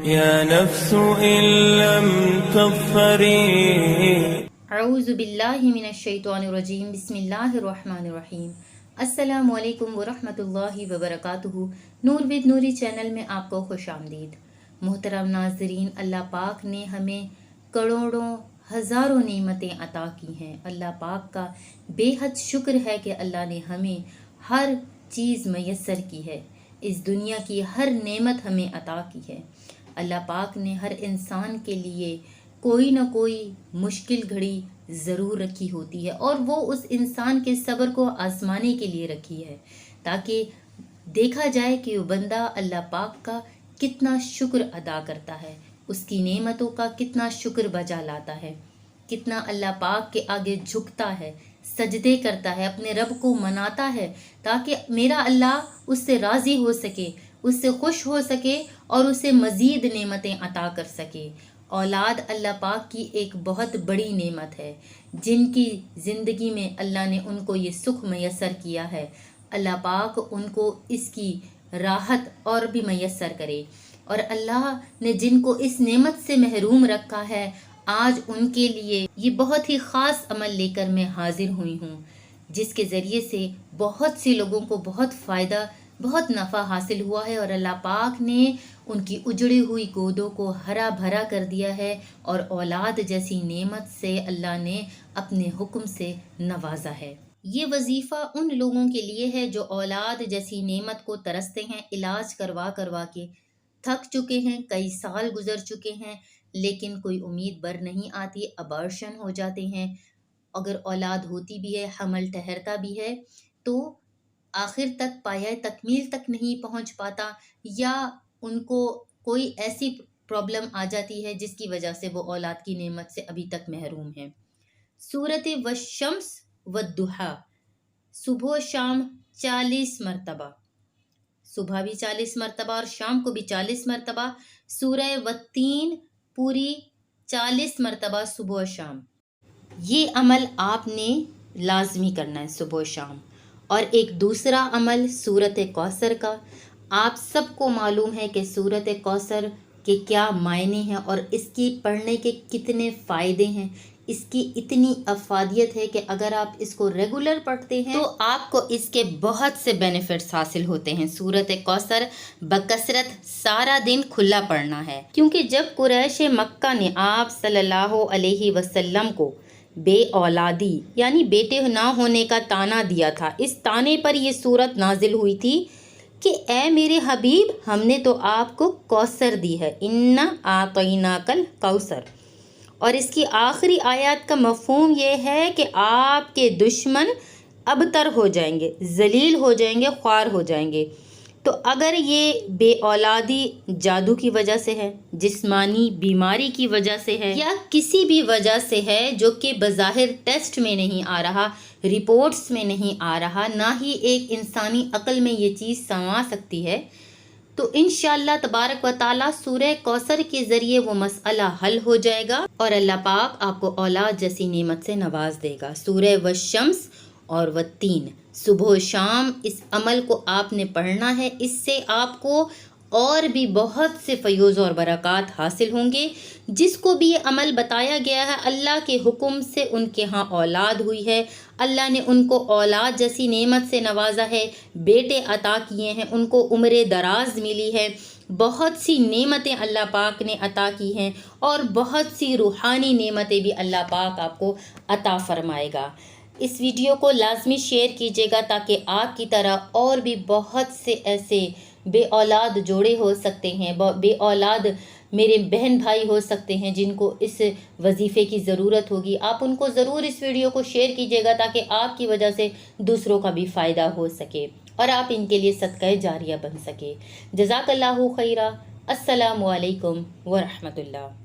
يا نفس إن لم تظفري. اعوذ باللہ من الشیطان الرجیم، بسم اللہ الرحمن الرحیم۔ السلام علیکم ورحمۃ اللہ وبرکاتہ۔ نور ود نوری چینل میں آپ کو خوش آمدید۔ محترم ناظرین، اللہ پاک نے ہمیں کروڑوں ہزاروں نعمتیں عطا کی ہیں۔ اللہ پاک کا بے حد شکر ہے کہ اللہ نے ہمیں ہر چیز میسر کی ہے، اس دنیا کی ہر نعمت ہمیں عطا کی ہے۔ اللہ پاک نے ہر انسان کے لیے کوئی نہ کوئی مشکل گھڑی ضرور رکھی ہوتی ہے، اور وہ اس انسان کے صبر کو آزمانے کے لیے رکھی ہے، تاکہ دیکھا جائے کہ وہ بندہ اللہ پاک کا کتنا شکر ادا کرتا ہے، اس کی نعمتوں کا کتنا شکر بجا لاتا ہے، کتنا اللہ پاک کے آگے جھکتا ہے، سجدے کرتا ہے، اپنے رب کو مناتا ہے، تاکہ میرا اللہ اس سے راضی ہو سکے، اس سے خوش ہو سکے اور اسے مزید نعمتیں عطا کر سکے۔ اولاد اللہ پاک کی ایک بہت بڑی نعمت ہے، جن کی زندگی میں اللہ نے ان کو یہ سکھ میسر کیا ہے۔ اللہ پاک ان کو اس کی راحت اور بھی میسر کرے، اور اللہ نے جن کو اس نعمت سے محروم رکھا ہے، آج ان کے لیے یہ بہت ہی خاص عمل لے کر میں حاضر ہوئی ہوں، جس کے ذریعے سے بہت سے لوگوں کو بہت فائدہ، بہت نفع حاصل ہوا ہے، اور اللہ پاک نے ان کی اجڑی ہوئی گودوں کو ہرا بھرا کر دیا ہے، اور اولاد جیسی نعمت سے اللہ نے اپنے حکم سے نوازا ہے۔ یہ وظیفہ ان لوگوں کے لیے ہے جو اولاد جیسی نعمت کو ترستے ہیں، علاج کروا کروا کے تھک چکے ہیں، کئی سال گزر چکے ہیں، لیکن کوئی امید بر نہیں آتی، ابارشن ہو جاتے ہیں، اگر اولاد ہوتی بھی ہے، حمل ٹھہرتا بھی ہے تو آخر تک پایہ تکمیل تک نہیں پہنچ پاتا، یا ان کو کوئی ایسی پرابلم آ جاتی ہے جس کی وجہ سے وہ اولاد کی نعمت سے ابھی تک محروم ہیں۔ سورت والشمس والضحیٰ، صبح و شام 40 مرتبہ، صبح بھی 40 مرتبہ اور شام کو بھی 40 مرتبہ، سورہ والتین پوری 40 مرتبہ صبح و شام۔ یہ عمل آپ نے لازمی کرنا ہے صبح و شام۔ اور ایک دوسرا عمل سورت کوثر کا، آپ سب کو معلوم ہے کہ سورت کوثر کے کیا معنی ہیں اور اس کی پڑھنے کے کتنے فائدے ہیں، اس کی اتنی افادیت ہے کہ اگر آپ اس کو ریگولر پڑھتے ہیں تو آپ کو اس کے بہت سے بینیفٹس حاصل ہوتے ہیں۔ سورت کوثر بکثرت سارا دن کھلا پڑھنا ہے، کیونکہ جب قریش مکہ نے آپ صلی اللہ علیہ وسلم کو بے اولادی یعنی بیٹے نہ ہونے کا طعنہ دیا تھا، اس طعنے پر یہ سورت نازل ہوئی تھی کہ اے میرے حبیب، ہم نے تو آپ کو کوثر دی ہے، انا اعطیناک الکوثر۔ اور اس کی آخری آیات کا مفہوم یہ ہے کہ آپ کے دشمن ابتر ہو جائیں گے، ذلیل ہو جائیں گے، خوار ہو جائیں گے۔ تو اگر یہ بے اولادی جادو کی وجہ سے ہے، جسمانی بیماری کی وجہ سے ہے، یا کسی بھی وجہ سے ہے جو کہ بظاہر ٹیسٹ میں نہیں آ رہا، رپورٹس میں نہیں آ رہا، نہ ہی ایک انسانی عقل میں یہ چیز سما سکتی ہے، تو انشاءاللہ تبارک و تعالیٰ سورہ کوثر کے ذریعے وہ مسئلہ حل ہو جائے گا، اور اللہ پاک آپ کو اولاد جیسی نعمت سے نواز دے گا۔ سورہ والشمس اور والتین، صبح و شام اس عمل کو آپ نے پڑھنا ہے، اس سے آپ کو اور بھی بہت سے فیوز اور برکات حاصل ہوں گے۔ جس کو بھی یہ عمل بتایا گیا ہے، اللہ کے حکم سے ان کے ہاں اولاد ہوئی ہے، اللہ نے ان کو اولاد جیسی نعمت سے نوازا ہے، بیٹے عطا کیے ہیں، ان کو عمر دراز ملی ہے، بہت سی نعمتیں اللہ پاک نے عطا کی ہیں، اور بہت سی روحانی نعمتیں بھی اللہ پاک آپ کو عطا فرمائے گا۔ اس ویڈیو کو لازمی شیئر کیجیے گا تاکہ آپ کی طرح اور بھی بہت سے ایسے بے اولاد جوڑے ہو سکتے ہیں، بے اولاد میرے بہن بھائی ہو سکتے ہیں جن کو اس وظیفے کی ضرورت ہوگی۔ آپ ان کو ضرور اس ویڈیو کو شیئر کیجیے گا تاکہ آپ کی وجہ سے دوسروں کا بھی فائدہ ہو سکے، اور آپ ان کے لیے صدقہ جاریہ بن سکے۔ جزاک اللہ خیرہ۔ السلام علیکم ورحمۃ اللہ۔